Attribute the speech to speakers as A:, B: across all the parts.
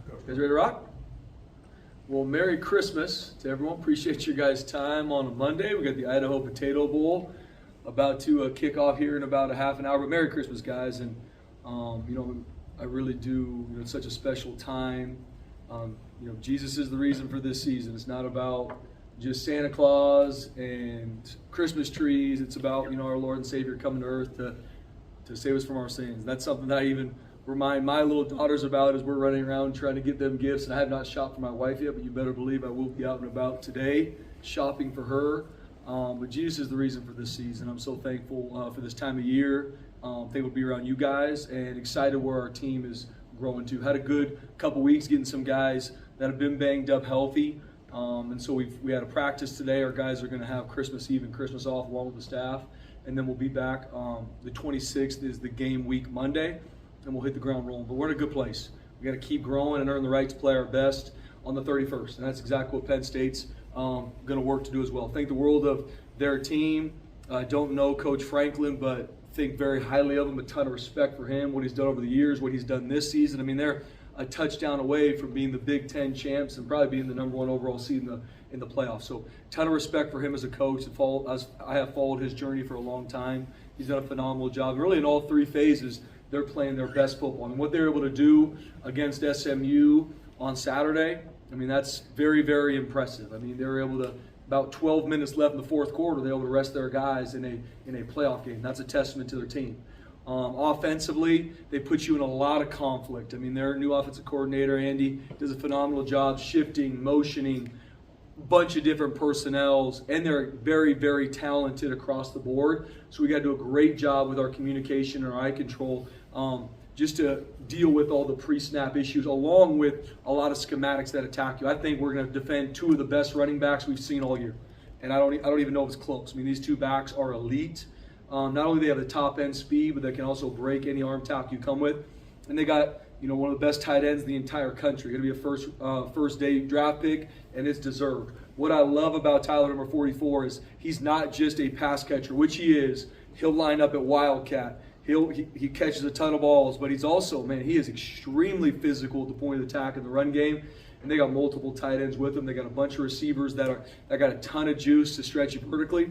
A: You guys ready to rock? Well, Merry Christmas to everyone. Appreciate your guys' time on a Monday. We got the Idaho Potato Bowl about to kick off here in about a half an hour. But Merry Christmas, guys. And, I really do, it's such a special time. Jesus is the reason for this season. It's not about just Santa Claus and Christmas trees. It's about, our Lord and Savior coming to earth to save us from our sins. That's something that I even remind my little daughters about as we're running around trying to get them gifts. And I have not shopped for my wife yet, but you better believe I will be out and about today shopping for her. But Jesus is the reason for this season. I'm so thankful for this time of year. Thankful to be around you guys and excited where our team is growing to. Had a good couple weeks getting some guys that have been banged up healthy. And so we had a practice today. Our guys are going to have Christmas Eve and Christmas off along with the staff. And then we'll be back. The 26th is the game week Monday, and we'll hit the ground rolling. But we're in a good place. We got to keep growing and earn the right to play our best on the 31st. And that's exactly what Penn State's going to work to do as well. Think the world of their team. I don't know Coach Franklin, but think very highly of him. A ton of respect for him, what he's done over the years, what he's done this season. I mean, they're a touchdown away from being the Big Ten champs and probably being the number one overall seed in the playoffs. So, ton of respect for him as a coach. I have followed his journey for a long time. He's done a phenomenal job. Really, in all three phases, they're playing their best football. And what they're able to do against SMU on Saturday, I mean, that's very, very impressive. I mean, they were able to, about 12 minutes left in the fourth quarter, they were able to rest their guys in a playoff game. That's a testament to their team. Offensively, they put you in a lot of conflict. I mean, their new offensive coordinator, Andy, does a phenomenal job shifting, motioning, bunch of different personnels, and they're very, very talented across the board. So we got to do a great job with our communication and our eye control just to deal with all the pre-snap issues, along with a lot of schematics that attack you. I think we're going to defend two of the best running backs we've seen all year, and I don't even know if it's close. I mean, these two backs are elite. Not only do they have the top end speed, but they can also break any arm tackle you come with, and they got one of the best tight ends in the entire country. Going to be a first day draft pick, and it's deserved. What I love about Tyler, number 44, is he's not just a pass catcher, which he is. He'll line up at Wildcat. He catches a ton of balls, but he's also, he is extremely physical at the point of attack in the run game. And they got multiple tight ends with them. They got a bunch of receivers that got a ton of juice to stretch you vertically.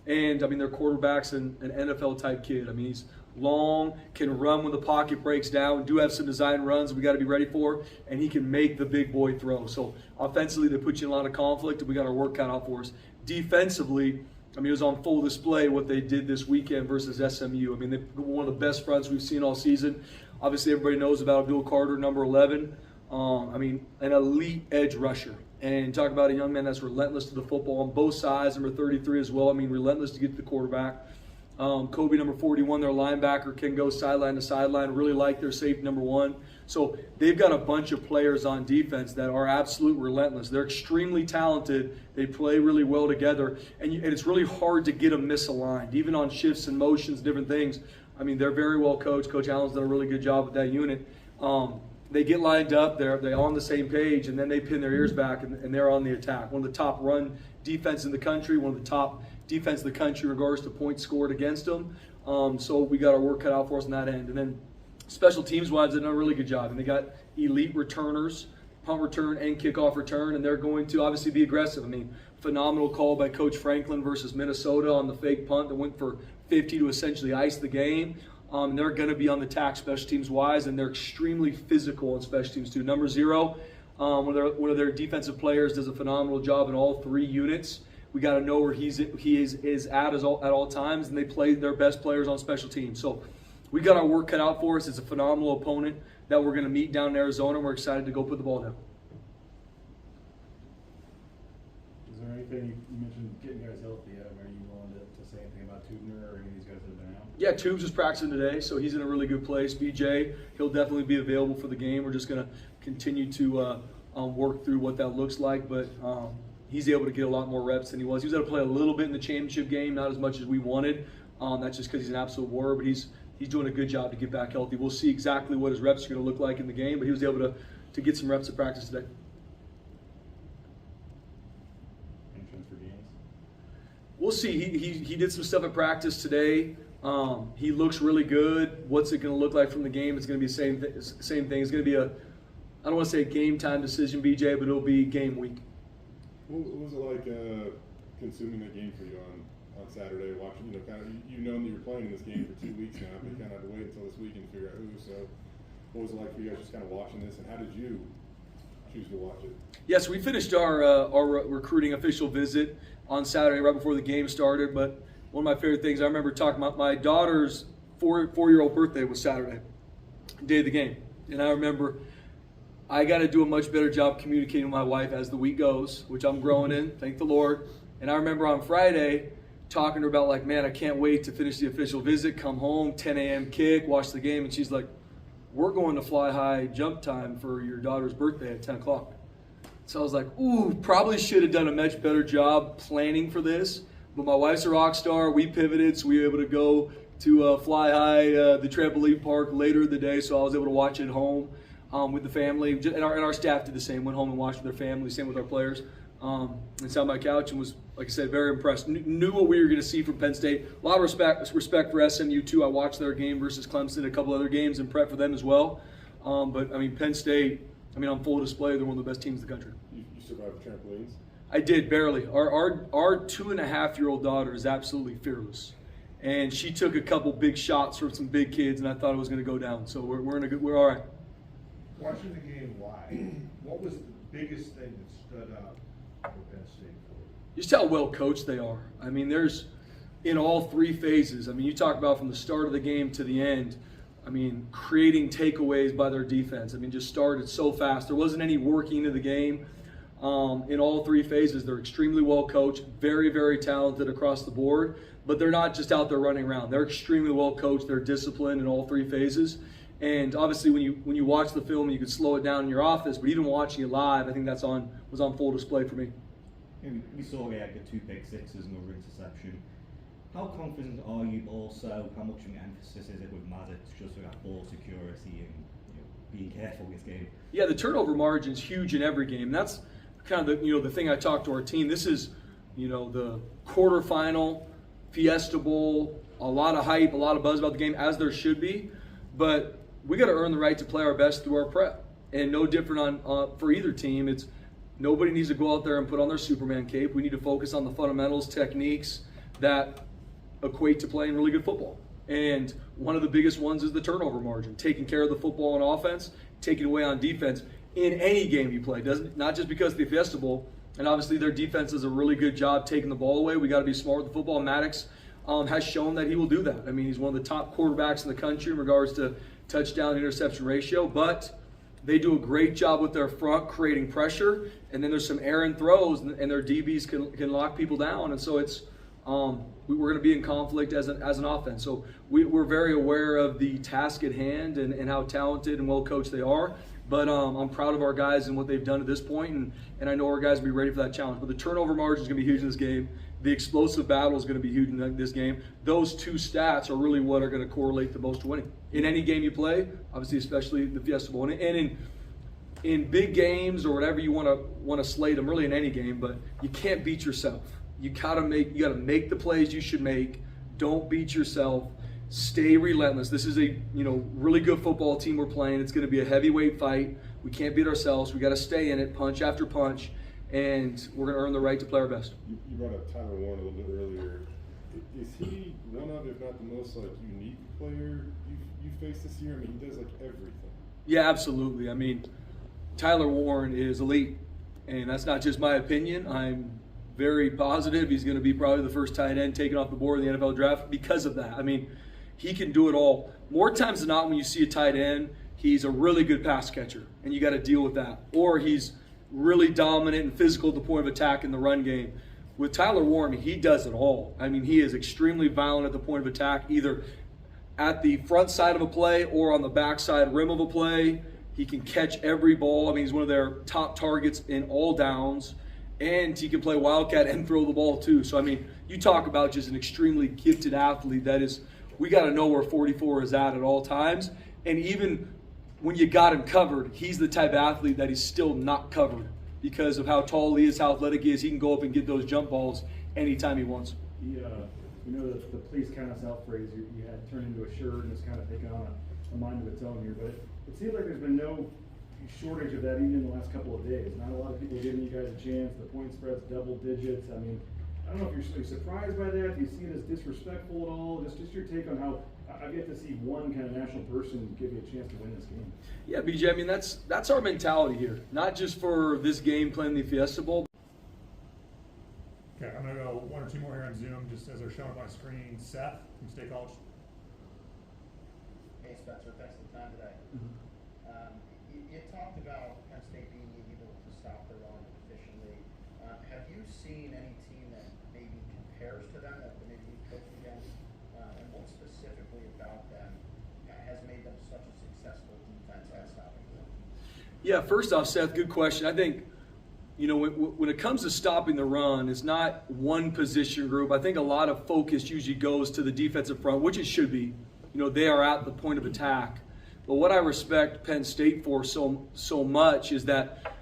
A: And, their quarterback's an NFL-type kid. I mean, he's long, can run when the pocket breaks down, do have some design runs we got to be ready for, and he can make the big boy throw. So, offensively, they put you in a lot of conflict, and we got our work cut out for us. Defensively, it was on full display what they did this weekend versus SMU. They're one of the best fronts we've seen all season. Obviously, everybody knows about Abdul Carter, number 11. An elite edge rusher. And talk about a young man that's relentless to the football on both sides, number 33 as well. Relentless to get to the quarterback. Kobe, number 41, their linebacker, can go sideline to sideline. Really like their safety, number 1. So they've got a bunch of players on defense that are absolute relentless. They're extremely talented. They play really well together. And it's really hard to get them misaligned, even on shifts and motions, different things. They're very well coached. Coach Allen's done a really good job with that unit. They get lined up, they're on the same page, and then they pin their ears back, and they're on the attack. One of the top run defense in the country, one of the top defense in the country in regards to points scored against them. So we got our work cut out for us on that end. And then special teams-wise, they've done a really good job. And they got elite returners, punt return and kickoff return, and they're going to obviously be aggressive. Phenomenal call by Coach Franklin versus Minnesota on the fake punt that went for 50 to essentially ice the game. They're going to be on the attack special teams-wise, and they're extremely physical on special teams too. Number 0, one of their defensive players does a phenomenal job in all 3 units. We got to know where he is at all times, and they play their best players on special teams. So we got our work cut out for us. It's a phenomenal opponent that we're going to meet down in Arizona, and we're excited to go put the ball down.
B: Is there anything you mentioned getting guys healthy? Are you willing to say anything about Tubner or any of these guys that have been out?
A: Yeah, Tubes is practicing today, so he's in a really good place. BJ, he'll definitely be available for the game. We're just going to continue to work through what that looks like, but he's able to get a lot more reps than he was. He was able to play a little bit in the championship game, not as much as we wanted. That's just because he's an absolute warrior, but he's doing a good job to get back healthy. We'll see exactly what his reps are going to look like in the game, but he was able to get some reps at practice today. We'll see. He did some stuff at practice today. He looks really good. What's it going to look like from the game? It's going to be the same thing. It's going to be I don't want to say game time decision, BJ, but it'll be game week.
C: What was it like consuming that game for you on Saturday? Watching, kind of you've known that you're playing in this game for 2 weeks now, but you kind of had to wait until this weekend to figure out who. So, what was it like for you guys just kind of watching this, and how did you choose to watch it?
A: Yes, we finished our recruiting official visit on Saturday right before the game started. But one of my favorite things, I remember talking about my daughter's four-year-old birthday was Saturday, day of the game, and I remember. I got to do a much better job communicating with my wife as the week goes, which I'm growing in, thank the Lord. And I remember on Friday talking to her about like, man, I can't wait to finish the official visit, come home, 10 a.m. kick, watch the game. And she's like, we're going to Fly High jump time for your daughter's birthday at 10 o'clock. So I was like, ooh, probably should have done a much better job planning for this. But my wife's a rock star. We pivoted, so we were able to go to Fly High, the trampoline park later in the day, so I was able to watch it at home. With the family, and our staff did the same. Went home and watched with their family. Same with our players. And sat on my couch and was, like I said, very impressed. Knew what we were going to see from Penn State. A lot of respect for SMU too. I watched their game versus Clemson, a couple other games, and prep for them as well. But I mean, Penn State. I mean, on full display, they're one of the best teams in the country.
C: You survived the trampolines?
A: I did barely. Our 2.5-year-old daughter is absolutely fearless, and she took a couple big shots from some big kids, and I thought it was going to go down. So we're all right.
D: Watching the game live, what was the biggest thing that stood out for Penn State for you?
A: Just how well coached they are. I mean, there's in all three phases. I mean, you talk about from the start of the game to the end. I mean, creating takeaways by their defense. I mean, just started so fast. There wasn't any working into the game. In all three phases, they're extremely well coached, very, very talented across the board. But they're not just out there running around. They're extremely well coached. They're disciplined in all three phases. And obviously, when you watch the film, you could slow it down in your office. But even watching it live, I think was on full display for me.
E: And we saw the 2 pick sixes and another interception. How confident are you also? How much of an emphasis is it with Maddox just for that ball security and being careful this game?
A: Yeah, the turnover margin is huge in every game. That's kind of the thing I talked to our team. This is the quarterfinal, Fiesta Bowl, a lot of hype, a lot of buzz about the game, as there should be. But we got to earn the right to play our best through our prep, and no different for either team. It's nobody needs to go out there and put on their Superman cape. We need to focus on the fundamentals, techniques that equate to playing really good football. And one of the biggest ones is the turnover margin, taking care of the football on offense, taking away on defense in any game you play. Not just because of the Fiesta Bowl, and obviously their defense does a really good job taking the ball away. We got to be smart with the football. Maddox has shown that he will do that. I mean, he's one of the top quarterbacks in the country in regards to touchdown interception ratio, but they do a great job with their front creating pressure, and then there's some errant throws, and their DBs can lock people down, and so it's we're going to be in conflict as an offense. So we're very aware of the task at hand and how talented and well coached they are. But I'm proud of our guys and what they've done to this point, and I know our guys will be ready for that challenge. But the turnover margin is going to be huge in this game. The explosive battle is going to be huge in this game. Those two stats are really what are going to correlate the most to winning. In any game you play, obviously especially the Fiesta Bowl. And in big games or whatever you want to slate them, really in any game, but you can't beat yourself. You gotta make the plays you should make. Don't beat yourself. Stay relentless. This is a really good football team we're playing. It's going to be a heavyweight fight. We can't beat ourselves. We got to stay in it, punch after punch, and we're going to earn the right to play our best.
C: You brought up Tyler Warren a little bit earlier. Is he one of, if not the most unique player you faced this year? I mean, he does everything.
A: Yeah, absolutely. I mean, Tyler Warren is elite, and that's not just my opinion. I'm very positive he's going to be probably the first tight end taken off the board in the NFL draft because of that. I mean, he can do it all. More times than not, when you see a tight end, he's a really good pass catcher, and you got to deal with that. Or he's really dominant and physical at the point of attack in the run game. With Tyler Warren, he does it all. I mean, he is extremely violent at the point of attack, either at the front side of a play or on the backside rim of a play. He can catch every ball. I mean, he's one of their top targets in all downs. And he can play Wildcat and throw the ball too. So, I mean, you talk about just an extremely gifted athlete that is, we got to know where 44 is at all times. And even when you got him covered, he's the type of athlete that he's still not covered because of how tall he is, how athletic he is. He can go up and get those jump balls anytime he wants.
B: The please count us out phrase you had turned into a shirt and it's kind of taken on a mind of its own here. But it seems like there's been no shortage of that even in the last couple of days. Not a lot of people giving you guys a chance. The point spread's double digits. I mean, I don't know if you're surprised by that. Do you see it as disrespectful at all? Just your take on how I've yet to see one kind of national person give you a chance to win this game.
A: Yeah, BJ, I mean, that's our mentality here. Not just for this game playing the Fiesta Bowl.
F: Okay, I'm going to go one or two more here on Zoom, just as they're showing up on my screen. Seth from State College.
G: Hey Spencer, thanks for the time today. You talked about Penn State being able to stop the run efficiently. Have you seen any team that maybe compares to them that maybe you've coached against? And what specifically about them has made them such a successful defense at stopping the run?
A: Yeah, first off, Seth, good question. I think, you know, when it comes to stopping the run, it's not one position group. I think a lot of focus usually goes to the defensive front, which it should be. You know, they are at the point of attack. But what I respect Penn State for so much is that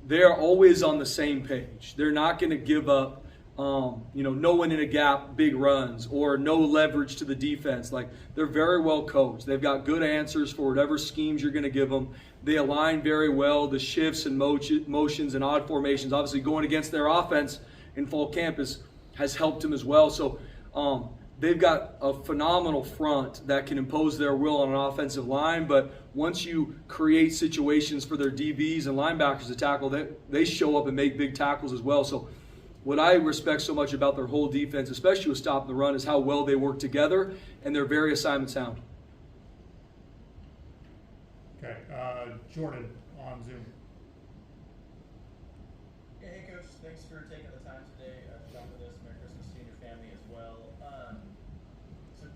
A: they're always on the same page. They're not going to give up, no one in a gap, big runs, or no leverage to the defense. Like, they're very well coached. They've got good answers for whatever schemes you're going to give them. They align very well. The shifts and motions and odd formations, obviously going against their offense in fall camp has helped them as well. So they've got a phenomenal front that can impose their will on an offensive line, but once you create situations for their DBs and linebackers to tackle, they show up and make big tackles as well. So what I respect so much about their whole defense, especially with stopping the run, is how well they work together, and they're very assignment sound.
F: Okay, Jordan on Zoom.
H: Yeah, hey Coach, thanks for taking the time today to talk with us. Merry Christmas to you and your family as well. So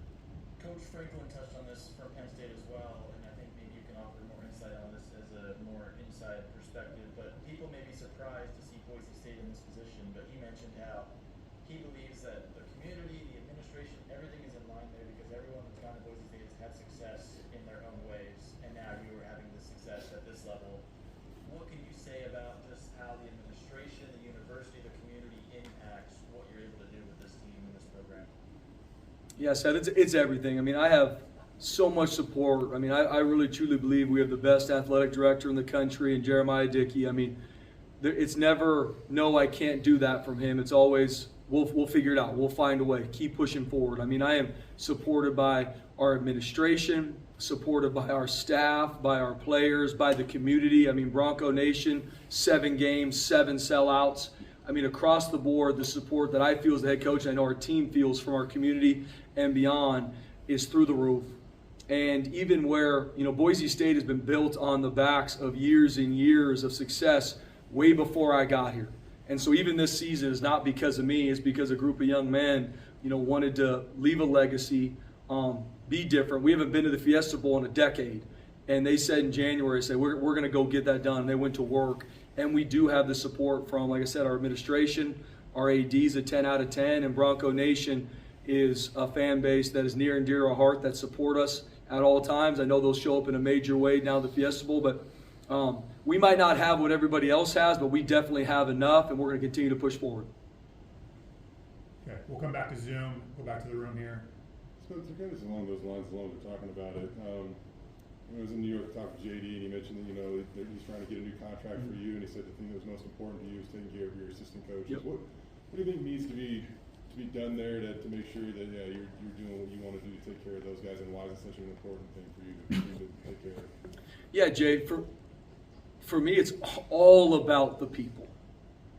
H: Coach Franklin touched on this from Penn State as well, and I think maybe you can offer more insight on this as a more inside perspective. But people may be surprised to see Boise State in this position, but he mentioned how he believes that the community, the administration, everything is in line there because everyone that's gone to Boise State has had success in their own ways, and now you are having this success at this level. What can you say about just how the administration, the university, the community impacts what you're able to do with this team and this program?
A: Yeah, Seth, it's everything. I mean, I have so much support. I mean, I really truly believe we have the best athletic director in the country, and Jeremiah Dickey. I mean, it's never, no, I can't do that from him. It's always, we'll figure it out. We'll find a way. Keep pushing forward. I mean, I am supported by our administration, supported by our staff, by our players, by the community. I mean, Bronco Nation, 7 games, 7 sellouts. I mean, across the board, the support that I feel as the head coach, and I know our team feels from our community and beyond, is through the roof. And even where, Boise State has been built on the backs of years and years of success way before I got here. And so even this season is not because of me, it's because a group of young men, wanted to leave a legacy, be different. We haven't been to the Fiesta Bowl in a decade. And they said in January, we're going to go get that done. And they went to work. And we do have the support from, like I said, our administration, our ADs, a 10 out of 10, and Bronco Nation is a fan base that is near and dear to our heart that support us at all times. I know they'll show up in a major way now at the Fiesta Bowl, but we might not have what everybody else has, but we definitely have enough, and we're going to continue to push forward.
F: Okay, we'll come back to Zoom, go back to the room here.
C: Spencer, kind of along those lines, along we're talking about it. I was in New York talking to JD, and he mentioned that he's trying to get a new contract for you, and he said the thing that was most important to you is taking care of your assistant coaches.
A: Yep.
C: What do you think needs to be done there to make sure that you're doing what you want to do to take care of those guys, and why is it such an important thing for you to take care of?
A: Yeah, Jay, for me, it's all about the people.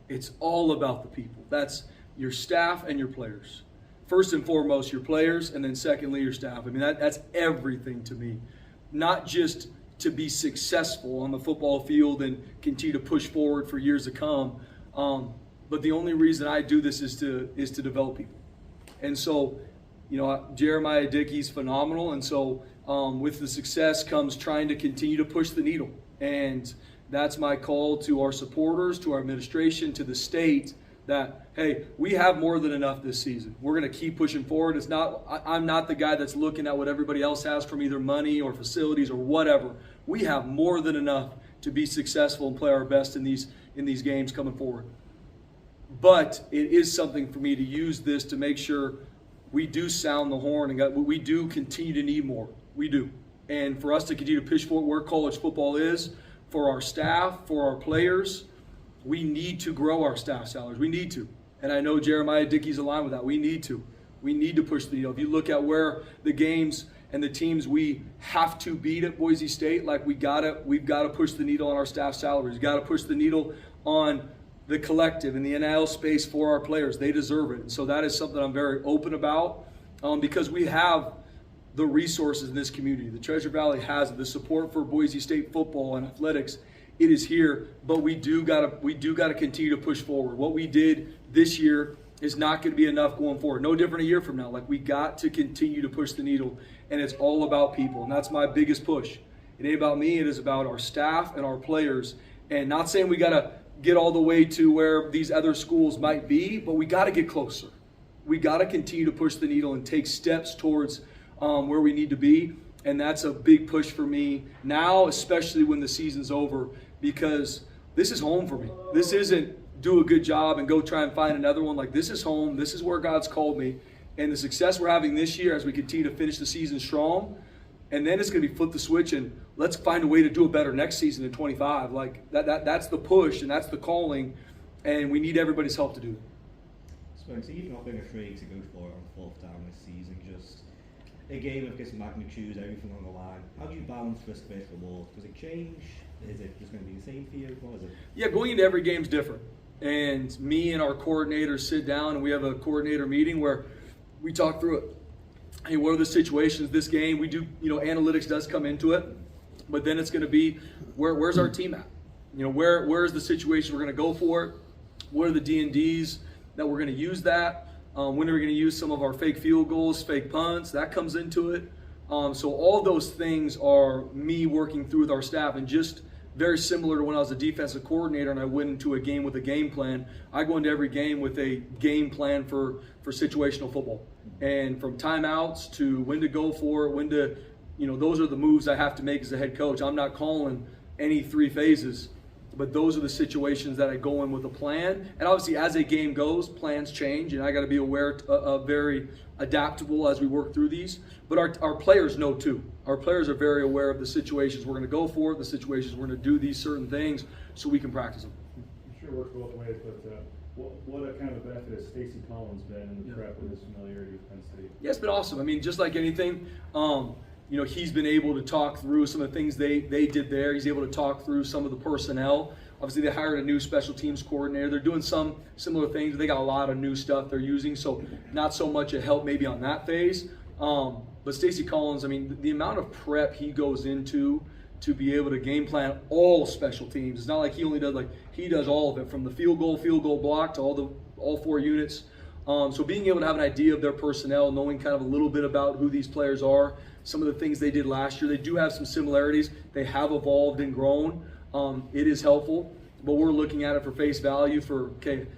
A: It's all about the people. That's your staff and your players. First and foremost, your players, and then secondly, your staff. I mean, that's everything to me. Not just to be successful on the football field and continue to push forward for years to come, but the only reason I do this is to develop people. And so, Jeremiah Dickey's phenomenal, and so with the success comes trying to continue to push the needle. And that's my call to our supporters, to our administration, to the state, that, hey, we have more than enough this season. We're going to keep pushing forward. I'm not the guy that's looking at what everybody else has from either money or facilities or whatever. We have more than enough to be successful and play our best in these games coming forward. But it is something for me to use this to make sure we do sound the horn, and we do continue to need more. We do. And for us to continue to push forward where college football is, for our staff, for our players. We need to grow our staff salaries. We need to. And I know Jeremiah Dickey's aligned with that. We need to. We need to push the needle. If you look at where the games and the teams we have to beat at Boise State, like we've got to push the needle on our staff salaries. We've got to push the needle on the collective and the NIL space for our players. They deserve it. And so that is something I'm very open about because we have the resources in this community. The Treasure Valley has it. The support for Boise State football and athletics, it is here, but we do gotta continue to push forward. What we did this year is not going to be enough going forward. No different a year from now. Like, we got to continue to push the needle, and it's all about people, and that's my biggest push. It ain't about me. It is about our staff and our players, and not saying we got to get all the way to where these other schools might be, but we got to get closer. We got to continue to push the needle and take steps towards where we need to be, and that's a big push for me now, especially when the season's over, because this is home for me. This isn't do a good job and go try and find another one. Like, this is home. This is where God's called me. And the success we're having this year as we continue to finish the season strong, and then it's going to be flip the switch and let's find a way to do it better next season in 25. Like, that's the push and that's the calling, and we need everybody's help to do it.
E: Spencer, you've not been afraid to go for it on fourth down this season. Just a game of this magnitude, everything on the line. How do you balance risk-based reward? Does it change? Is it just going to be the same for you? What is it?
A: Yeah, going into every game is different. And me and our coordinators sit down and we have a coordinator meeting where we talk through it. Hey, what are the situations this game? We do, analytics does come into it, but then it's going to be where's our team at? Where's the situation we're going to go for it? What are the D&Ds that we're going to use that? When are we going to use some of our fake field goals, fake punts? That comes into it. So all those things are me working through with our staff, and just very similar to when I was a defensive coordinator and I went into a game with a game plan. I go into every game with a game plan for situational football. And from timeouts to when to go for it, when to, those are the moves I have to make as a head coach. I'm not calling any three phases, but those are the situations that I go in with a plan. And obviously as a game goes, plans change, and I got to be aware of very adaptable as we work through these. But our players know too. Our players are very aware of the situations we're going to go for, the situations we're going to do these certain things, so we can practice them.
B: I'm sure it works both ways, but what a kind of benefit has Stacey Collins been in the prep with his familiarity with Penn State?
A: Yeah, it's been awesome. I mean, just like anything, he's been able to talk through some of the things they did there. He's able to talk through some of the personnel. Obviously, they hired a new special teams coordinator. They're doing some similar things. They got a lot of new stuff they're using, so not so much a help maybe on that phase. But Stacey Collins, I mean, the amount of prep he goes into to be able to game plan all special teams. It's not like he only does, he does all of it, from the field goal block to all four units. So being able to have an idea of their personnel, knowing kind of a little bit about who these players are, some of the things they did last year, they do have some similarities. They have evolved and grown. It is helpful, but we're looking at it for face value for,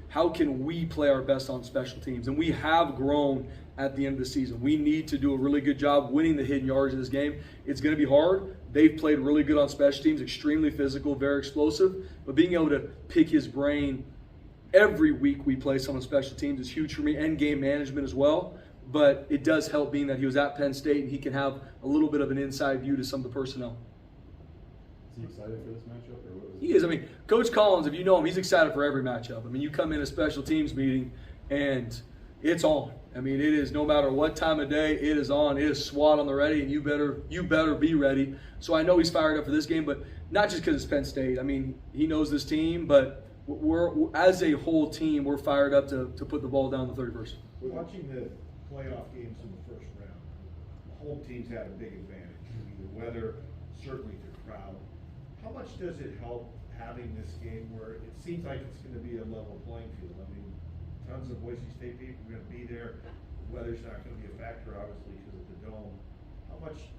A: how can we play our best on special teams? And we have grown at the end of the season. We need to do a really good job winning the hidden yards in this game. It's going to be hard. They've played really good on special teams, extremely physical, very explosive, but being able to pick his brain every week we play some on special teams is huge for me, and game management as well. But it does help being that he was at Penn State and he can have a little bit of an inside view to some of the personnel.
B: Is he excited for this matchup? Or what was
A: He is. I mean, Coach Collins, if you know him, he's excited for every matchup. I mean, you come in a special teams meeting and it's on. I mean, it is, no matter what time of day, it is on. It is SWAT on the ready, and you better be ready. So I know he's fired up for this game, but not just because it's Penn State. I mean, he knows this team, but we're as a whole team, we're fired up to put the ball down the 31st.
D: Watching the playoff games in the first round, home teams had a big advantage. The weather, certainly the crowd. How much does it help having this game where it seems like it's going to be a level playing field? I mean, tons of Boise State people are going to be there. The weather's not going to be a factor, obviously, because of the dome. How much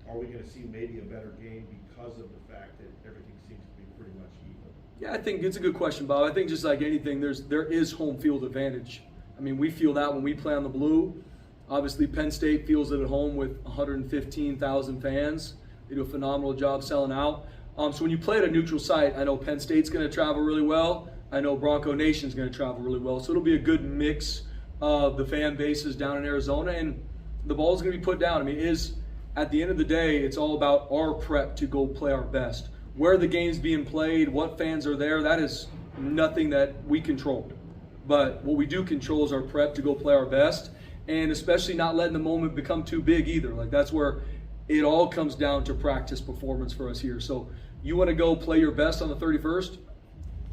D: are we going to see maybe a better game because of the fact that everything seems to be pretty much even?
A: Yeah, I think it's a good question, Bob. I think just like anything, there is home field advantage. I mean, we feel that when we play on the blue. Obviously, Penn State feels it at home with 115,000 fans. They do a phenomenal job selling out. So when you play at a neutral site, I know Penn State's going to travel really well. I know Bronco Nation's going to travel really well. So it'll be a good mix of the fan bases down in Arizona, and the ball's going to be put down. I mean, at the end of the day, it's all about our prep to go play our best. where the game's being played, what fans are there, that is nothing that we control. But what we do control is our prep to go play our best, and especially not letting the moment become too big either. Like, that's where it all comes down to practice performance for us here. So you want to go play your best on the 31st?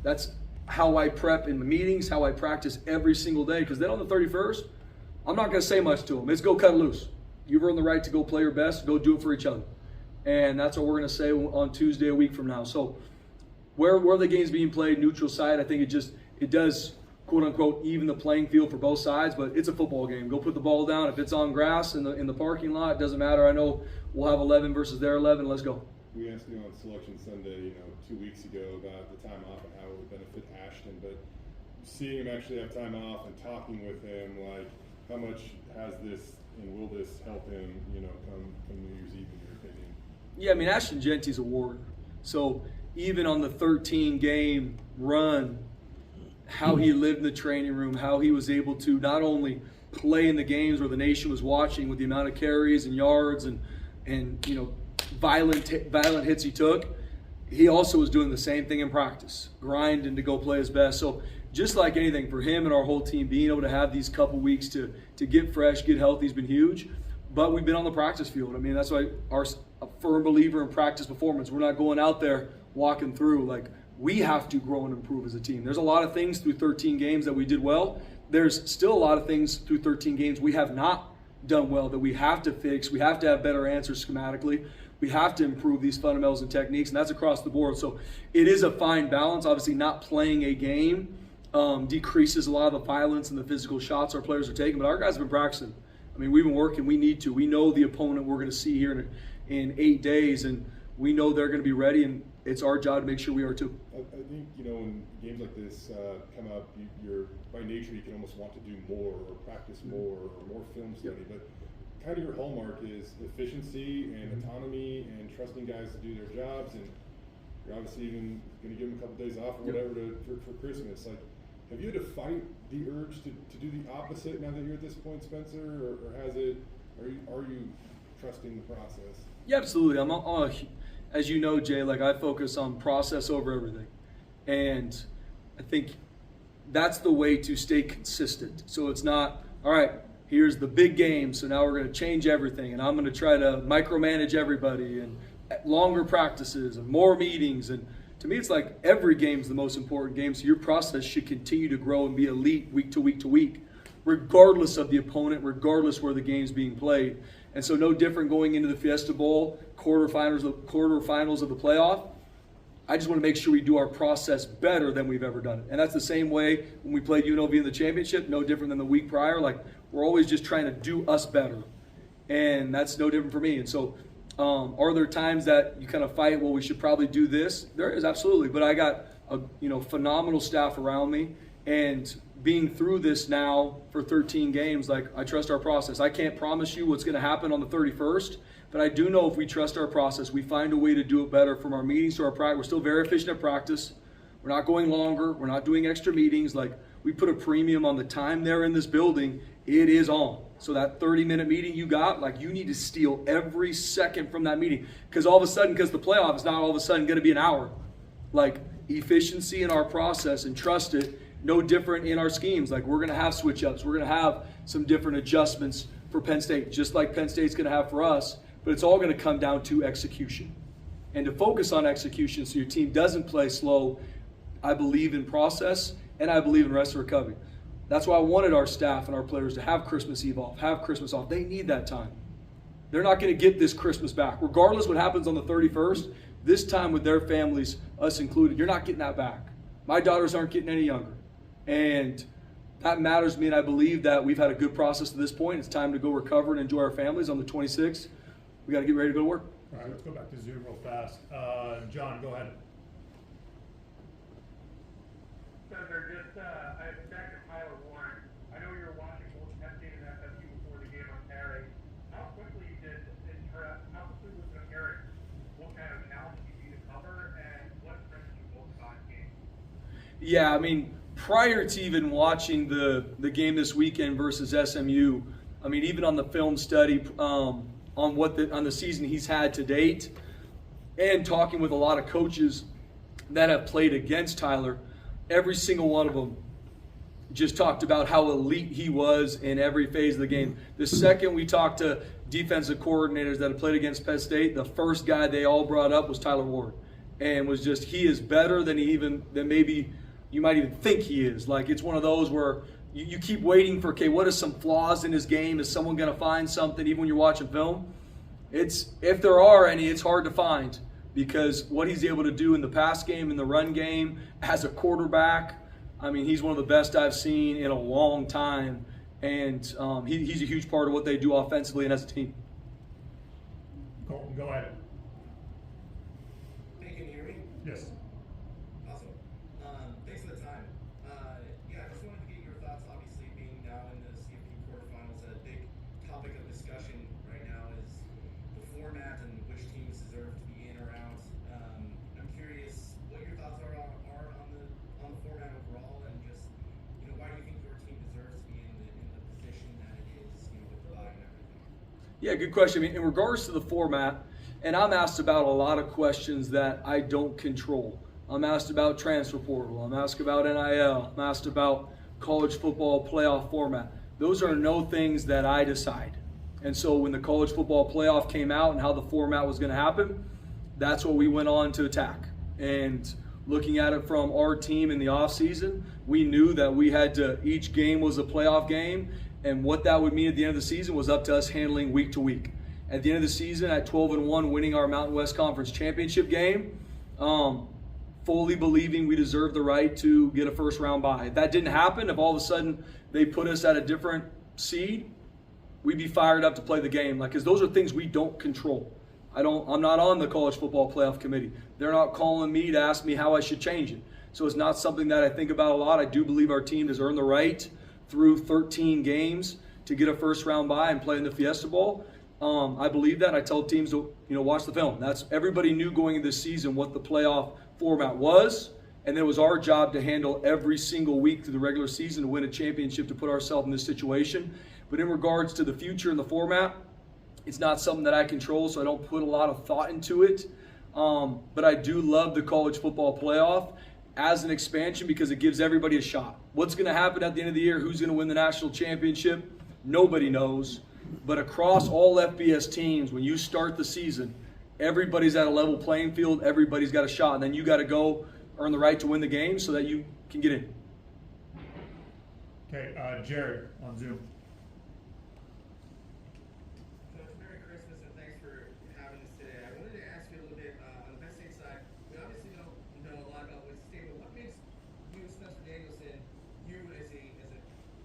A: That's how I prep in the meetings, how I practice every single day. Because then on the 31st, I'm not going to say much to them. It's go cut loose. You've earned the right to go play your best. Go do it for each other. And that's what we're going to say on Tuesday, a week from now. So where the game's being played, neutral side, I think it does, quote unquote, even the playing field for both sides. But it's a football game. Go put the ball down. If it's on grass in the parking lot, it doesn't matter. I know we'll have 11 versus their 11. Let's go.
C: We asked you on Selection Sunday, 2 weeks ago, about the time off and how it would benefit Ashton, but seeing him actually have time off and talking with him, like, how much has this and will this help him, come New Year's Eve, in your opinion?
A: Yeah, I mean, Ashton Genty's a warrior. So even on the 13-game run, how he lived in the training room, how he was able to not only play in the games where the nation was watching with the amount of carries and yards and violent hits he took, he also was doing the same thing in practice, grinding to go play his best. So just like anything, for him and our whole team, being able to have these couple weeks to get fresh, get healthy has been huge. But we've been on the practice field. I mean, that's why I'm a firm believer in practice performance. We're not going out there walking through. Like, we have to grow and improve as a team. There's a lot of things through 13 games that we did well. There's still a lot of things through 13 games we have not done well that we have to fix. We have to have better answers schematically. We have to improve these fundamentals and techniques, and that's across the board. So it is a fine balance. Obviously, not playing a game decreases a lot of the violence and the physical shots our players are taking, but our guys have been practicing. I mean, we've been working. We need to. We know the opponent we're going to see here in 8 days, and we know they're going to be ready, and it's our job to make sure we are too.
C: I think, when games like this come up, you're by nature, you can almost want to do more or practice more or more film study, but kind of your hallmark is efficiency and autonomy and trusting guys to do their jobs, and you're obviously even going to give them a couple days off or whatever for Christmas. Like, have you had to fight the urge to do the opposite now that you're at this point, Spencer, or are you trusting the process?
A: Yeah, absolutely. As you know, Jay, like, I focus on process over everything, and I think that's the way to stay consistent. So it's not, all right, here's the big game, so now we're going to change everything, and I'm going to try to micromanage everybody, and longer practices and more meetings. And to me, it's like every game is the most important game, so your process should continue to grow and be elite week to week to week, regardless of the opponent, regardless where the game's being played. And so no different going into the Fiesta Bowl, quarterfinals of the playoff. I just want to make sure we do our process better than we've ever done it. And that's the same way when we played UNLV in the championship, no different than the week prior. Like, we're always just trying to do us better. And that's no different for me. And so are there times that you kind of fight, well, we should probably do this? There is, absolutely. But I got a phenomenal staff around me. And being through this now for 13 games, like, I trust our process. I can't promise you what's going to happen on the 31st, but I do know if we trust our process, we find a way to do it better from our meetings to our practice. We're still very efficient at practice. We're not going longer. We're not doing extra meetings. Like, we put a premium on the time they're in this building. It is on. So that 30-minute meeting you got, like, you need to steal every second from that meeting. Because all of a sudden, because the playoff is not all of a sudden going to be an hour. Like, efficiency in our process and trust it, no different in our schemes. Like, we're going to have switch-ups. We're going to have some different adjustments for Penn State, just like Penn State's going to have for us. But it's all going to come down to execution. And to focus on execution so your team doesn't play slow, I believe in process, and I believe in rest and recovery. That's why I wanted our staff and our players to have Christmas Eve off, have Christmas off. They need that time. They're not going to get this Christmas back. Regardless what happens on the 31st, this time with their families, us included, you're not getting that back. My daughters aren't getting any younger. And that matters to me, and I believe that we've had a good process to this point. It's time to go recover and enjoy our families on the 26th. We got to get ready to go to work.
F: All right, let's go back to Zoom real fast. John, go ahead.
I: Senator, back to Tyler Warren. I know you were watching both Penn State and FSU before the game on Saturday. How quickly was it apparent what kind of challenge you need to cover and what strengths you both saw in the game?
A: Yeah, I mean, prior to even watching the game this weekend versus SMU, I mean, even on the film study on the season he's had to date, and talking with a lot of coaches that have played against Tyler, every single one of them just talked about how elite he was in every phase of the game. The second we talked to defensive coordinators that have played against Penn State, the first guy they all brought up was Tyler Ward, and was just, he is better than maybe you might even think he is. Like, it's one of those where you keep waiting for, okay, what are some flaws in his game? Is someone going to find something even when you're watching film? If there are any, it's hard to find, because what he's able to do in the pass game, in the run game, as a quarterback, I mean, he's one of the best I've seen in a long time, and he's a huge part of what they do offensively and as a team.
F: Colton, go ahead.
J: Hey, can you hear me?
F: Yes.
J: Awesome. Thanks for the time. Yeah, I just wanted to get your thoughts. Obviously, being now in the CFP quarterfinals, a big topic of discussion right now is the format and which teams deserve to be in or out. I'm curious what your thoughts are on the format overall, and just, why do you think your team deserves to be in the position that it is, with the bye and everything?
A: Yeah, good question. I mean, in regards to the format, and I'm asked about a lot of questions that I don't control. I'm asked about transfer portal. I'm asked about NIL. I'm asked about college football playoff format. Those are no things that I decide. And so when the college football playoff came out and how the format was going to happen, that's what we went on to attack. And looking at it from our team in the offseason, we knew that we had to, each game was a playoff game, and what that would mean at the end of the season was up to us handling week to week. At the end of the season, at 12-1, winning our Mountain West Conference championship game, fully believing we deserved the right to get a first round bye. If that didn't happen, if all of a sudden they put us at a different seed, we'd be fired up to play the game. Because those are things we don't control. I'm not on the college football playoff committee. They're not calling me to ask me how I should change it. So it's not something that I think about a lot. I do believe our team has earned the right through 13 games to get a first round bye and play in the Fiesta Bowl. I believe that. I tell teams to watch the film. That's, everybody knew going into this season what the playoff format was, and then it was our job to handle every single week through the regular season to win a championship, to put ourselves in this situation. But in regards to the future and the format, it's not something that I control, so I don't put a lot of thought into it. But I do love the college football playoff as an expansion because it gives everybody a shot. What's going to happen at the end of the year? Who's going to win the national championship? Nobody knows. But across all FBS teams, when you start the season, everybody's at a level playing field. Everybody's got a shot. And then you got to go earn the right to win the game so that you can get in.
F: Okay, Jared on Zoom.
J: Merry Christmas and thanks for having us today. I wanted to ask you a little bit on the Penn State side. We obviously don't know a lot about Boise State, but what makes you, Spencer Danielson, you as a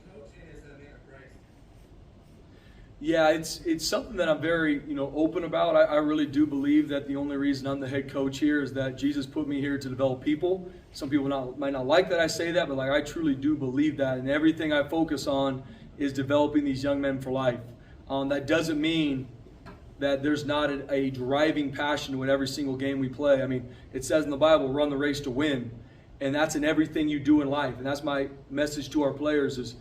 J: coach and as a man of Christ?
A: Yeah, it's something that I'm very open about. I really do believe that the only reason I'm the head coach here is that Jesus put me here to develop people. Some people might not like that I say that, but I truly do believe that, and everything I focus on is developing these young men for life. That doesn't mean that there's not a driving passion to win every single game we play. I mean, it says in the Bible, run the race to win, and that's in everything you do in life. And that's my message to our players is,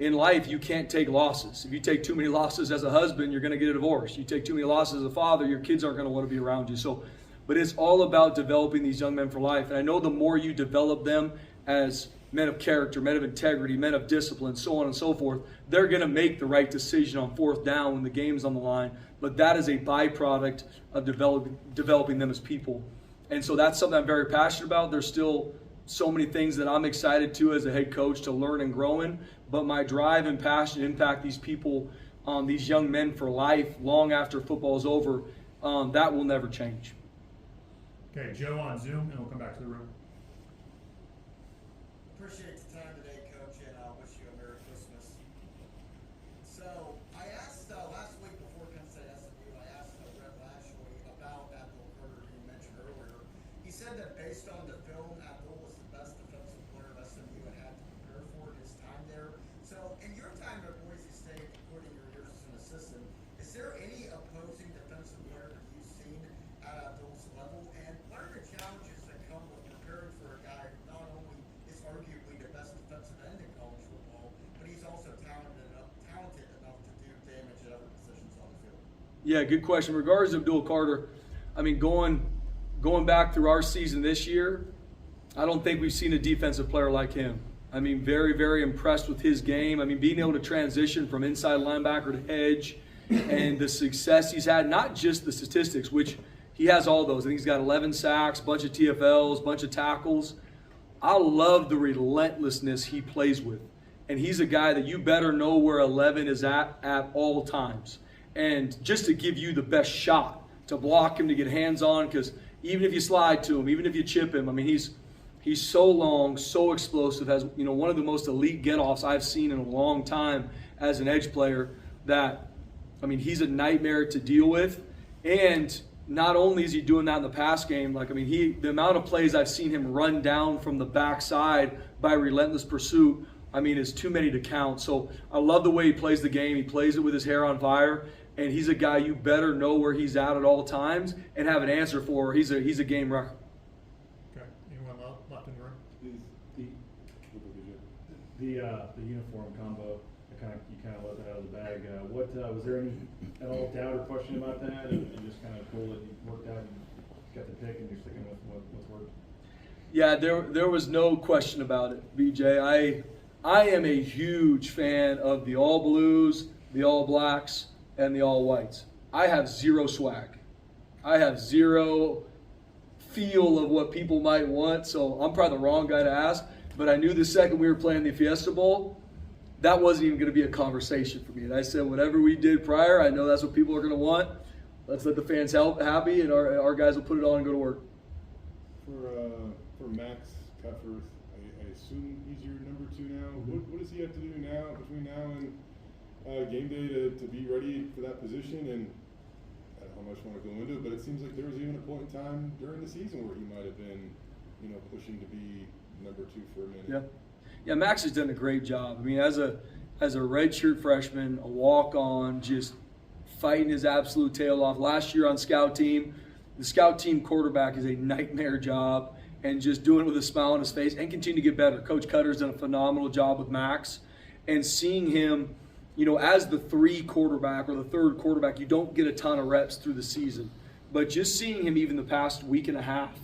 A: in life, you can't take losses. If you take too many losses as a husband, you're going to get a divorce. You take too many losses as a father, your kids aren't going to want to be around you. But it's all about developing these young men for life. And I know the more you develop them as men of character, men of integrity, men of discipline, so on and so forth, they're going to make the right decision on fourth down when the game's on the line. But that is a byproduct of developing them as people. And so that's something I'm very passionate about. There's still so many things that I'm excited to as a head coach to learn and grow in. But my drive and passion to impact these people, these young men for life, long after football is over, that will never change.
F: Okay, Joe on Zoom, and we'll come back to the room.
K: Appreciate the time today, Coach, and I wish you a Merry Christmas. So, I asked last week before Penn State SMU, I asked Brett Lashley about Abdul Carter, who you mentioned earlier. He said that based on the film, Abdul was the best defensive player SMU had to prepare for his time there. So, in your time at Boise State, including your years as an assistant, is there any opposing defensive player that you've seen at Abdul's level? And what are the challenges that come with preparing for a guy who not only is arguably the best defensive end in college football, but he's also talented enough to do damage at other positions on the field?
A: Yeah, good question. In regards to Abdul Carter, I mean, going back through our season this year, I don't think we've seen a defensive player like him. I mean, very, very impressed with his game. I mean, being able to transition from inside linebacker to edge and the success he's had, not just the statistics, which he has all those. I think he's got 11 sacks, bunch of TFLs, bunch of tackles. I love the relentlessness he plays with. And he's a guy that you better know where 11 is at all times. And just to give you the best shot, to block him, to get hands on, because even if you slide to him, even if you chip him, I mean, he's so long, so explosive, has one of the most elite get-offs I've seen in a long time as an edge player that, I mean, he's a nightmare to deal with. And not only is he doing that in the pass game, the amount of plays I've seen him run down from the backside by relentless pursuit, I mean, is too many to count. So I love the way he plays the game. He plays it with his hair on fire, and he's a guy you better know where he's at all times and have an answer for. He's a game wrecker.
F: Okay, anyone left in the room?
B: The uniform combo, you kind of let that out of the bag. Was there any at all doubt or question about that, and just kind of cool that you worked out and got the pick and you're sticking with what's worked?
A: Yeah, there was no question about it, BJ. I am a huge fan of the all blues, the all blacks, and the all whites. I have zero swag. I have zero feel of what people might want, so I'm probably the wrong guy to ask. But I knew the second we were playing the Fiesta Bowl, that wasn't even going to be a conversation for me. And I said, whatever we did prior, I know that's what people are going to want. Let's let the fans happy, and our guys will put it on and go to work.
C: For Max Cutforth, I assume he's your number 2 now. What does he have to do now, between now and game day, to be ready for that position? And I don't know how much I want to go into it, but it seems like there was even a point in time during the season where he might have been, pushing to be number 2 for a minute.
A: Yeah, Max has done a great job. I mean, as a redshirt freshman, a walk-on, just fighting his absolute tail off. Last year on scout team, the scout team quarterback is a nightmare job, and just doing it with a smile on his face and continue to get better. Coach Cutter's done a phenomenal job with Max, and seeing him, as the 3 quarterback or the 3rd quarterback, you don't get a ton of reps through the season. But just seeing him even the past week and a half,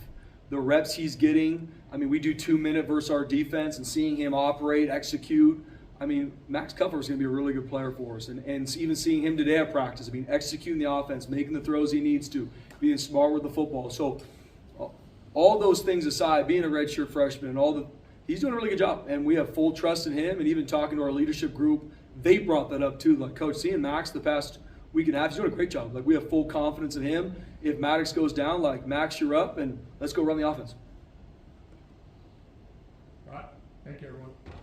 A: the reps he's getting, I mean, we do 2-minute versus our defense, and seeing him operate, execute, I mean, Max Cutforth is going to be a really good player for us. And even seeing him today at practice, I mean, executing the offense, making the throws he needs to, being smart with the football. So all those things aside, being a redshirt freshman and he's doing a really good job. And we have full trust in him. And even talking to our leadership group, they brought that up too. Like, Coach, seeing Max the past week and a half, he's doing a great job. Like, we have full confidence in him. If Maddox goes down, like, Max, you're up, and let's go run the offense.
F: All right, thank you, everyone.